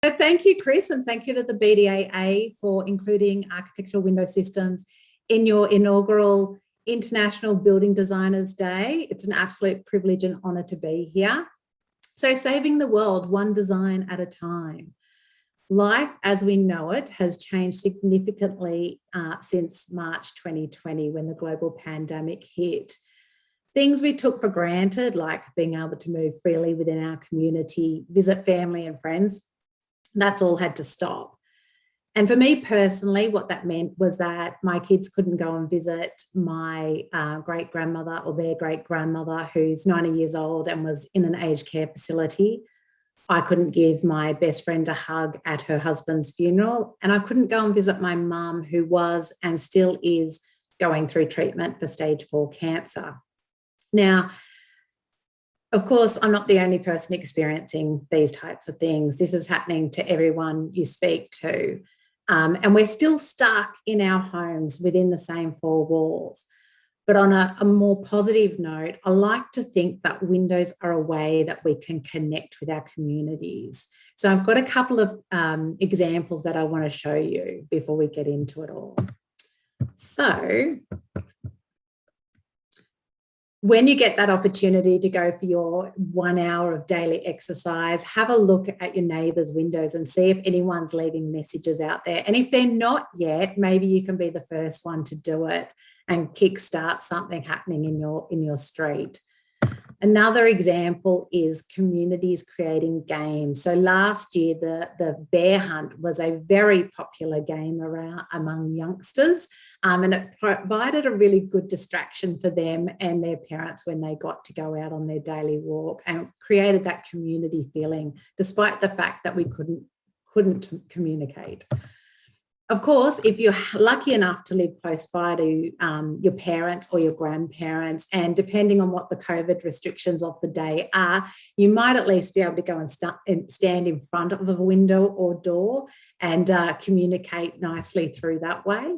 So thank you, Chris, and thank you to the BDAA for including architectural window systems in your inaugural International Building Designers Day. It's an absolute privilege and honour to be here. So saving the world one design at a time. Life as we know it has changed significantly since March 2020 when the global pandemic hit. Things we took for granted, like being able to move freely within our community, visit family and friends, that's all had to stop. And for me personally, what that meant was that my kids couldn't go and visit my great-grandmother or their great-grandmother who's 90 years old and was in an aged care facility. I couldn't give my best friend a hug at her husband's funeral, and I couldn't go and visit my mum who was and still is going through treatment for stage 4 cancer. Now, of course, I'm not the only person experiencing these types of things. This is happening to everyone you speak to. And we're still stuck in our homes within the same 4 walls. But on a more positive note, I like to think that windows are a way that we can connect with our communities. So I've got a couple of examples that I want to show you before we get into it all. So when you get that opportunity to go for your 1 hour of daily exercise, have a look at your neighbours' windows and see if anyone's leaving messages out there. And if they're not yet, maybe you can be the first one to do it and kickstart something happening in your street. Another example is communities creating games. So last year, the bear hunt was a very popular game among youngsters, and it provided a really good distraction for them and their parents when they got to go out on their daily walk, and created that community feeling, despite the fact that we couldn't communicate. Of course, if you're lucky enough to live close by to your parents or your grandparents, and depending on what the COVID restrictions of the day are, you might at least be able to go and stand in front of a window or door and communicate nicely through that way.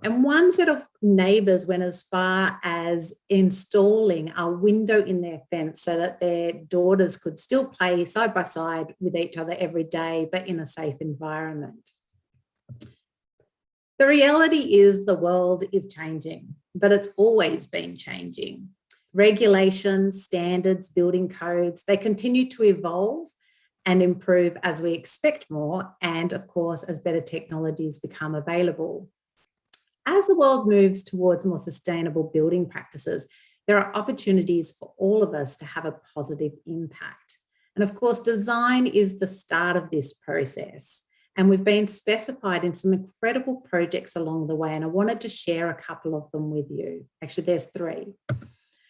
And one set of neighbours went as far as installing a window in their fence so that their daughters could still play side by side with each other every day, but in a safe environment. The reality is the world is changing, but it's always been changing. Regulations, standards, building codes, they continue to evolve and improve as we expect more, and of course, as better technologies become available. As the world moves towards more sustainable building practices, there are opportunities for all of us to have a positive impact. And of course, design is the start of this process. And we've been specified in some incredible projects along the way, and I wanted to share a couple of them with you. Actually, there's 3.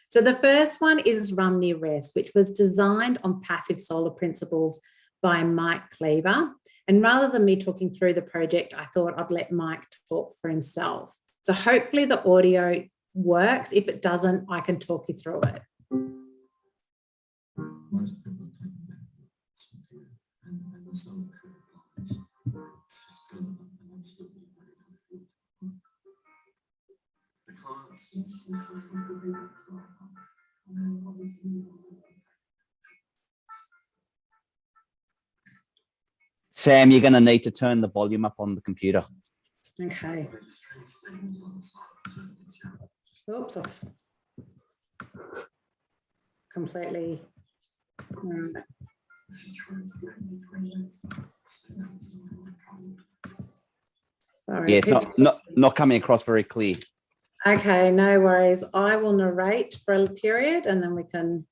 So the first one is Rumney Rest, which was designed on passive solar principles by Mike Cleaver. And rather than me talking through the project, I thought I'd let Mike talk for himself. So hopefully the audio works. If it doesn't, I can talk you through it. Most people take through and the solar it's just been an absolutely amazing field. The clients seem to be and then obviously Sam, you're going to need to turn the volume up on the computer. Okay. Oops, off. Completely. Sorry. Yeah, it's not coming across very clear. Okay, no worries. I will narrate for a period and then we can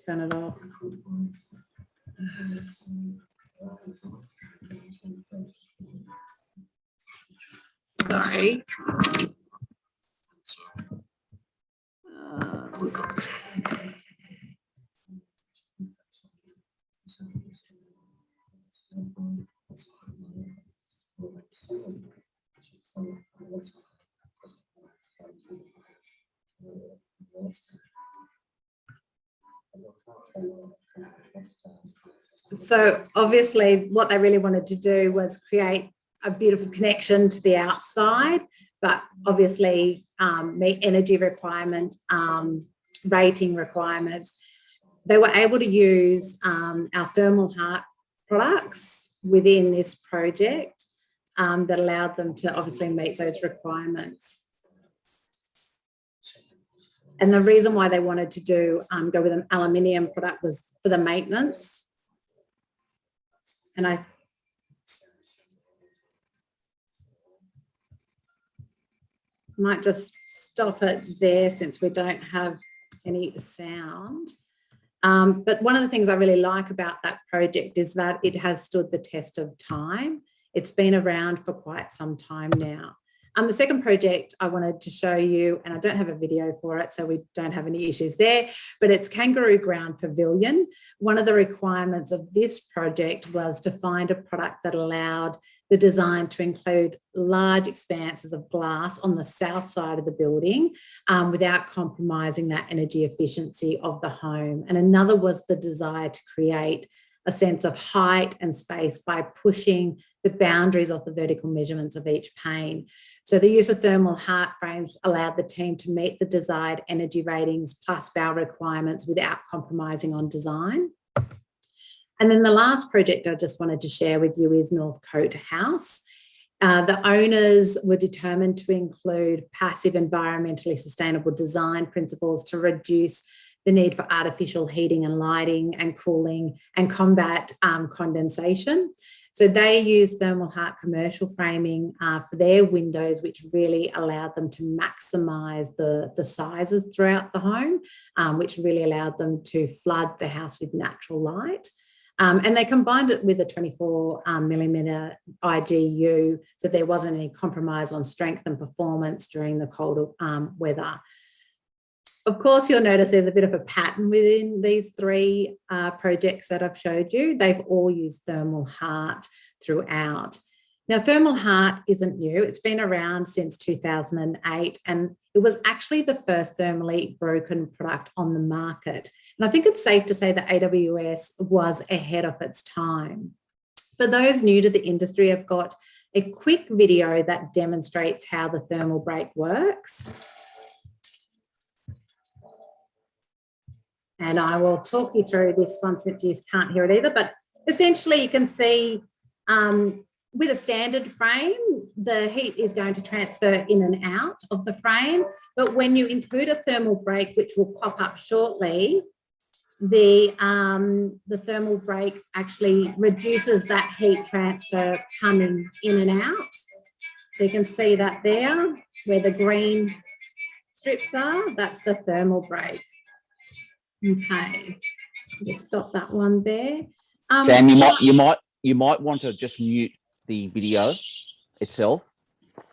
turn it off. Sorry. So obviously what they really wanted to do was create a beautiful connection to the outside, but obviously meet energy requirement, rating requirements. They were able to use our thermal heart products within this project that allowed them to obviously meet those requirements. And the reason why they wanted to go with an aluminium product was for the maintenance. And I might just stop it there since we don't have any sound. But one of the things I really like about that project is that it has stood the test of time. It's been around for quite some time now. The second project I wanted to show you, and I don't have a video for it, so we don't have any issues there, but it's Kangaroo Ground Pavilion. One of the requirements of this project was to find a product that allowed the design to include large expanses of glass on the south side of the building without compromising that energy efficiency of the home. And another was the desire to create a sense of height and space by pushing the boundaries of the vertical measurements of each pane. So the use of thermal heart frames allowed the team to meet the desired energy ratings plus bow requirements without compromising on design. And then the last project I just wanted to share with you is Northcote House. The owners were determined to include passive environmentally sustainable design principles to reduce the need for artificial heating and lighting and cooling and combat condensation. So they used thermal heart commercial framing for their windows, which really allowed them to maximise the sizes throughout the home, which really allowed them to flood the house with natural light. And they combined it with a 24 millimetre IGU, so there wasn't any compromise on strength and performance during the colder weather. Of course, you'll notice there's a bit of a pattern within these three projects that I've showed you. They've all used thermal heart throughout. Now, thermal heart isn't new. It's been around since 2008, and it was actually the first thermally broken product on the market. And I think it's safe to say that AWS was ahead of its time. For those new to the industry, I've got a quick video that demonstrates how the thermal break works. And I will talk you through this one since you can't hear it either. But essentially, you can see with a standard frame, the heat is going to transfer in and out of the frame. But when you include a thermal break, which will pop up shortly, the thermal break actually reduces that heat transfer coming in and out. So you can see that there, where the green strips are, that's the thermal break. Okay, just stop that one there. Sam, you might want to just mute the video itself.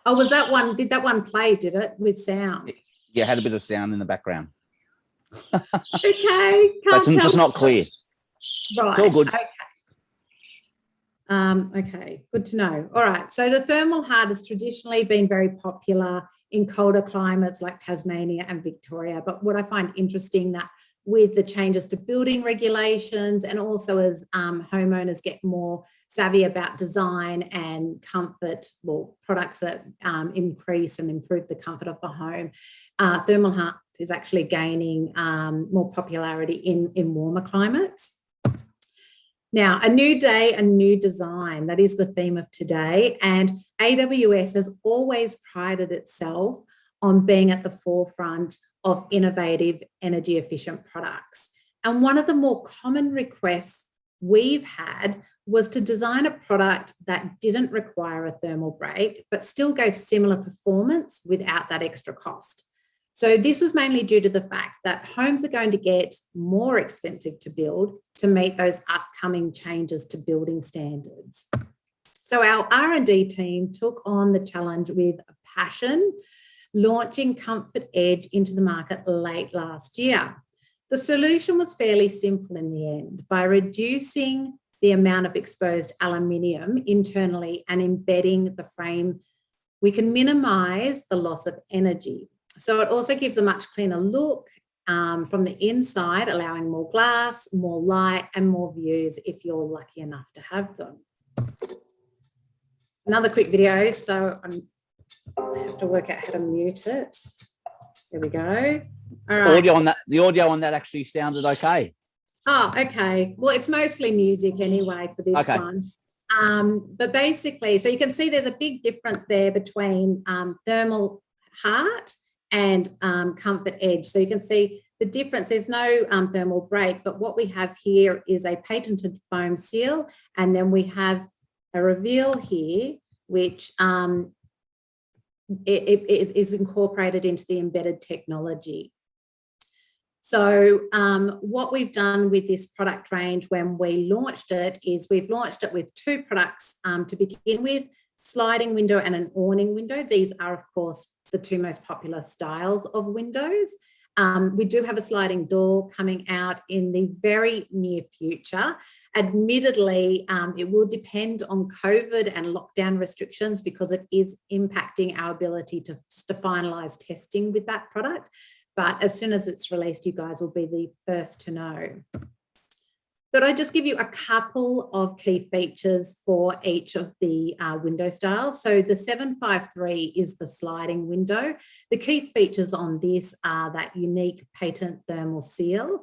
Oh, was that one? Did that one play? Did it with sound? Yeah, had a bit of sound in the background. Okay, but it's just not clear. Right. It's all good. Okay. Okay, good to know. All right. So the thermal heart has traditionally been very popular in colder climates like Tasmania and Victoria. But what I find interesting that with the changes to building regulations and also as homeowners get more savvy about design and comfort, well, products that increase and improve the comfort of the home, thermal heart is actually gaining more popularity in warmer climates. Now, a new day, a new design, that is the theme of today. And AWS has always prided itself on being at the forefront of innovative, energy efficient products. And one of the more common requests we've had was to design a product that didn't require a thermal break, but still gave similar performance without that extra cost. So this was mainly due to the fact that homes are going to get more expensive to build to meet those upcoming changes to building standards. So our R&D team took on the challenge with passion, launching Comfort Edge into the market late last year. The solution was fairly simple in the end. By reducing the amount of exposed aluminium internally and embedding the frame, we can minimise the loss of energy. So it also gives a much cleaner look from the inside, allowing more glass, more light and more views if you're lucky enough to have them. Another quick video, so I have to work out how to mute it. There we go. All right. The audio on that actually sounded okay. Oh, okay. Well, it's mostly music anyway for this Okay. one. But basically, so you can see there's a big difference there between thermal heart and comfort edge. So you can see the difference. There's no thermal break, but what we have here is a patented foam seal, and then we have a reveal here, which it is incorporated into the embedded technology. So what we've done with this product range when we launched it is we've launched it with two products to begin with, sliding window and an awning window. These are, of course, the two most popular styles of windows. We do have a sliding door coming out in the very near future. Admittedly, it will depend on COVID and lockdown restrictions because it is impacting our ability to finalise testing with that product. But as soon as it's released, you guys will be the first to know. But I just give you a couple of key features for each of the window styles. So the 753 is the sliding window. The key features on this are that unique patent thermal seal,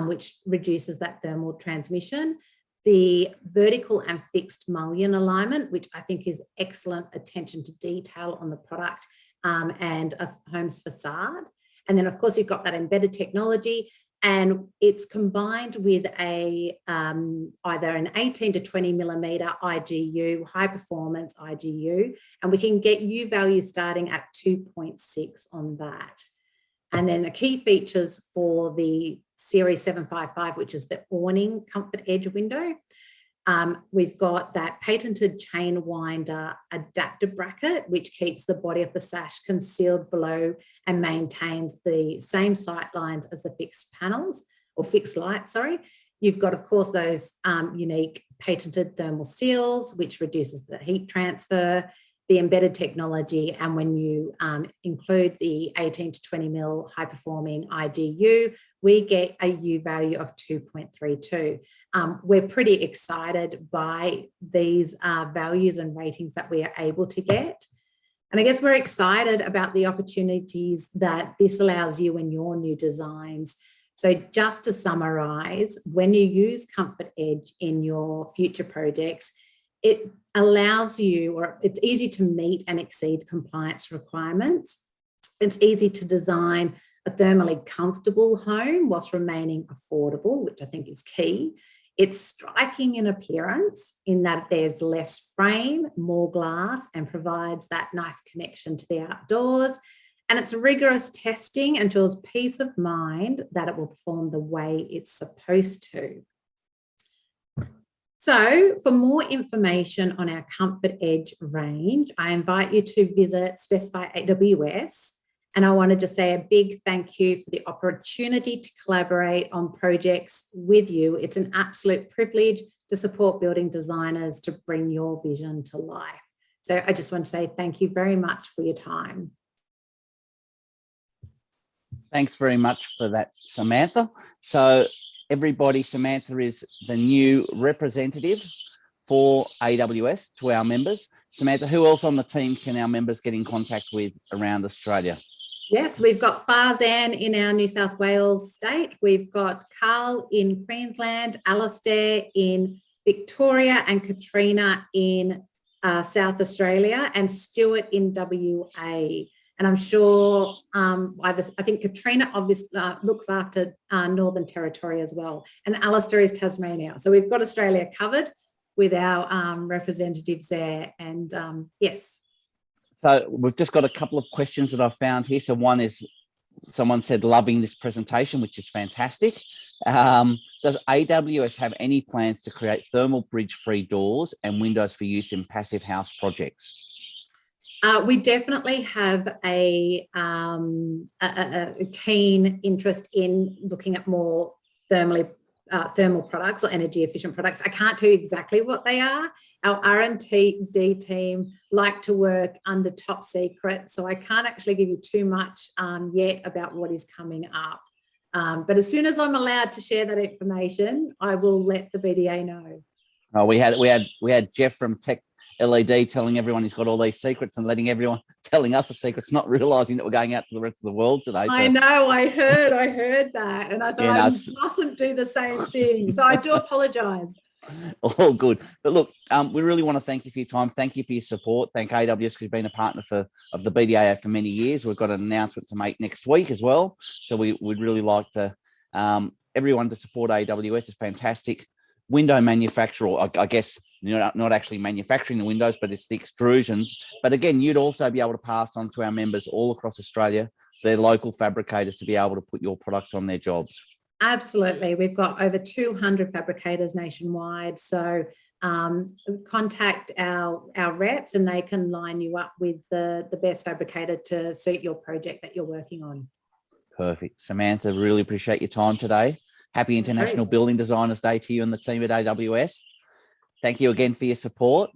which reduces that thermal transmission, the vertical and fixed mullion alignment, which I think is excellent attention to detail on the product and a home's facade. And then, of course, you've got that embedded technology, and it's combined with a either an 18 to 20 millimeter IGU, high performance IGU, and we can get U value starting at 2.6 on that. And then the key features for the Series 755, which is the awning comfort edge window. We've got that patented chain winder adapter bracket, which keeps the body of the sash concealed below and maintains the same sight lines as the fixed panels or fixed lights, sorry. You've got, of course, those unique patented thermal seals, which reduces the heat transfer, the embedded technology, and when you include the 18 to 20 mil high performing IGU, we get a U value of 2.32. We're pretty excited by these values and ratings that we are able to get. And I guess we're excited about the opportunities that this allows you in your new designs. So just to summarize, when you use Comfort Edge in your future projects, it allows you, or it's easy to meet and exceed compliance requirements. It's easy to design a thermally comfortable home whilst remaining affordable, which I think is key. It's striking in appearance in that there's less frame, more glass, and provides that nice connection to the outdoors. And it's rigorous testing ensures peace of mind that it will perform the way it's supposed to. So for more information on our Comfort Edge range, I invite you to visit Specify AWS. And I want to just say a big thank you for the opportunity to collaborate on projects with you. It's an absolute privilege to support building designers to bring your vision to life. So I just want to say thank you very much for your time. Thanks very much for that, Samantha. So everybody, Samantha is the new representative for AWS to our members. Samantha, who else on the team can our members get in contact with around Australia? Yes, we've got Farzan in our New South Wales state. We've got Carl in Queensland, Alastair in Victoria, and Katrina in South Australia, and Stuart in WA. And I'm sure, I think Katrina obviously looks after Northern Territory as well. And Alastair is Tasmania. So we've got Australia covered with our representatives there. And yes. So we've just got a couple of questions that I found here. So one is, someone said, loving this presentation, which is fantastic. Does AWS have any plans to create thermal bridge-free doors and windows for use in passive house projects? We definitely have a keen interest in looking at more thermal products or energy efficient products. I can't tell you exactly what they are. Our R&D team like to work under top secret, so I can't actually give you too much yet about what is coming up. But as soon as I'm allowed to share that information, I will let the BDA know. Oh, we had Jeff from LED telling everyone he's got all these secrets and letting everyone telling us the secrets, not realizing that we're going out to the rest of the world today. I know, I heard that. And I thought I mustn't do the same thing. So I do apologize. All good. But look, we really want to thank you for your time. Thank you for your support. Thank AWS because you've been a partner of the BDAA for many years. We've got an announcement to make next week as well. So we'd really like to everyone to support AWS. It's fantastic. Window manufacturer, I guess, not actually manufacturing the windows, but it's the extrusions. But again, you'd also be able to pass on to our members all across Australia, their local fabricators, to be able to put your products on their jobs. Absolutely. We've got over 200 fabricators nationwide. So contact our reps and they can line you up with the best fabricator to suit your project that you're working on. Perfect. Samantha, really appreciate your time today. Happy International Building Designers Day to you and the team at AWS. Thank you again for your support.